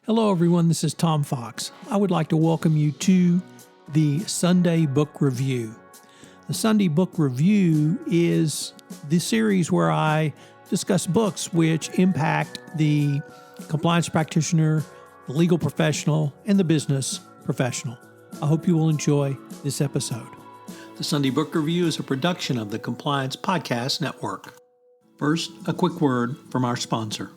Hello everyone, this is Tom Fox. I would like to welcome you to the Sunday Book Review. The Sunday Book Review is the series where I discuss books which impact the compliance practitioner, the legal professional, and the business professional. I hope you will enjoy this episode. The Sunday Book Review is a production of the Compliance Podcast Network. First, a quick word from our sponsor.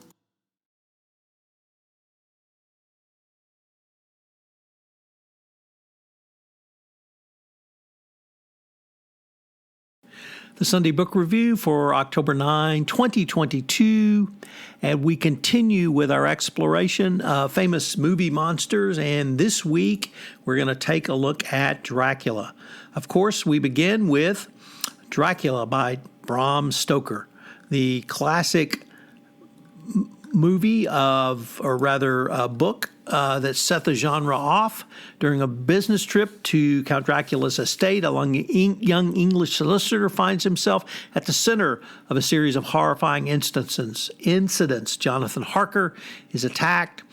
The Sunday Book Review for October 9, 2022, and we continue with our exploration of famous movie monsters, and this week we're going to take a look at Dracula. Of course, we begin with Dracula by Bram Stoker, the classic movie book that set the genre off. During a business trip to Count Dracula's estate, a young English solicitor finds himself at the center of a series of horrifying incidents. Jonathan Harker is attacked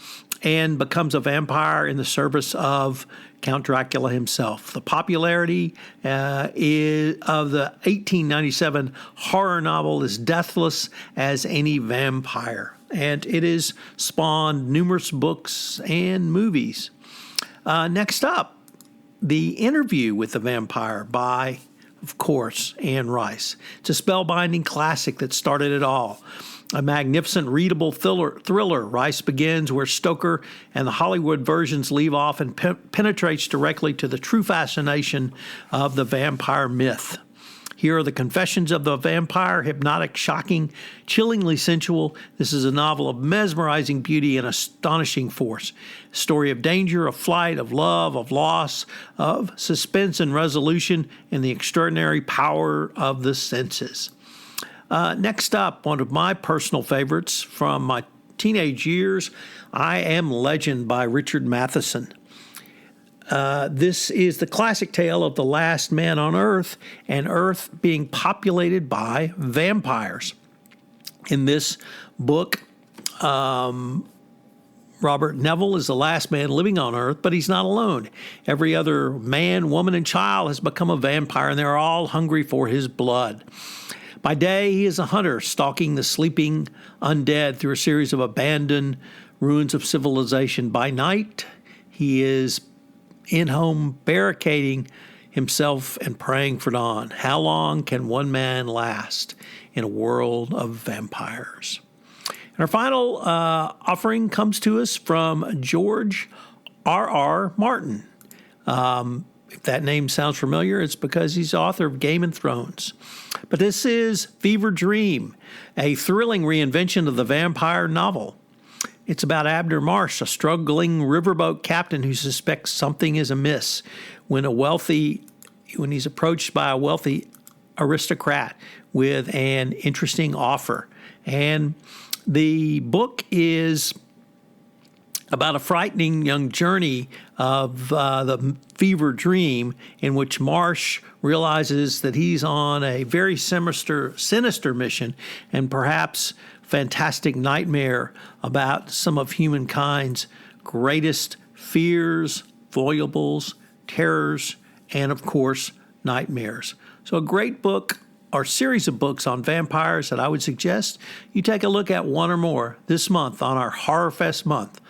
and becomes a vampire in the service of Count Dracula himself. The popularity of the 1897 horror novel is deathless as any vampire, and it has spawned numerous books and movies. Next up, The Interview with the Vampire by, of course, Anne Rice. It's a spellbinding classic that started it all. A magnificent readable thriller, Rice begins where Stoker and the Hollywood versions leave off and penetrates directly to the true fascination of the vampire myth. Here are the confessions of the vampire, hypnotic, shocking, chillingly sensual. This is a novel of mesmerizing beauty and astonishing force. A story of danger, of flight, of love, of loss, of suspense and resolution, and the extraordinary power of the senses. Next up, one of my personal favorites from my teenage years, I Am Legend by Richard Matheson. This is the classic tale of the last man on Earth and Earth being populated by vampires. In this book, Robert Neville is the last man living on Earth, but he's not alone. Every other man, woman, and child has become a vampire, and they're all hungry for his blood. By day, he is a hunter, stalking the sleeping undead through a series of abandoned ruins of civilization. By night, he is in-home barricading himself and praying for dawn. How long can one man last in a world of vampires? And our final offering comes to us from George R.R. Martin. If that name sounds familiar, it's because he's the author of Game of Thrones. But this is Fevre, a thrilling reinvention of the vampire novel. It's about Abner Marsh, a struggling riverboat captain who suspects something is amiss when he's approached by a wealthy aristocrat with an interesting offer. And the book is about a frightening young journey of the fever dream in which Marsh realizes that he's on a very sinister mission and perhaps fantastic nightmare about some of humankind's greatest fears, foibles, terrors, and of course, nightmares. So a great book or series of books on vampires that I would suggest you take a look at one or more this month on our Horror Fest month.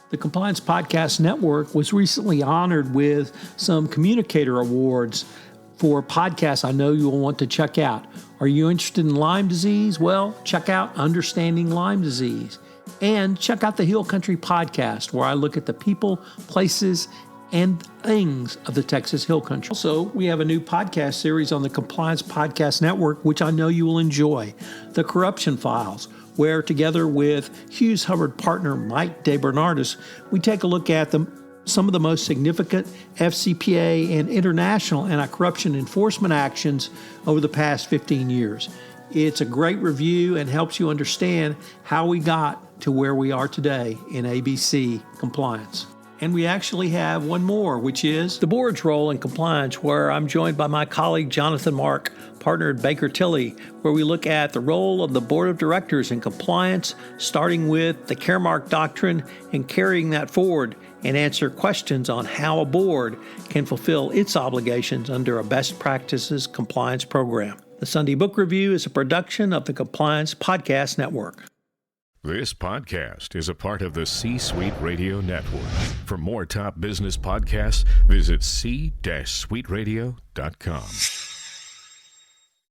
The Compliance Podcast Network was recently honored with some communicator awards for podcasts I know you will want to check out. Are you interested in Lyme disease? Well, check out Understanding Lyme Disease. And check out the Hill Country Podcast, where I look at the people, places, and things of the Texas Hill Country. Also, we have a new podcast series on the Compliance Podcast Network, which I know you will enjoy, The Corruption Files, where together with Hughes Hubbard partner Mike DeBernardis, we take a look at some of the most significant FCPA and international anti-corruption enforcement actions over the past 15 years. It's a great review and helps you understand how we got to where we are today in ABC compliance. And we actually have one more, which is the board's role in compliance, where I'm joined by my colleague Jonathan Mark, partner at Baker Tilly, where we look at the role of the board of directors in compliance, starting with the Caremark doctrine and carrying that forward, and answer questions on how a board can fulfill its obligations under a best practices compliance program. The Sunday Book Review is a production of the Compliance Podcast Network. This podcast is a part of the C-Suite Radio Network. For more top business podcasts, visit c-suiteradio.com.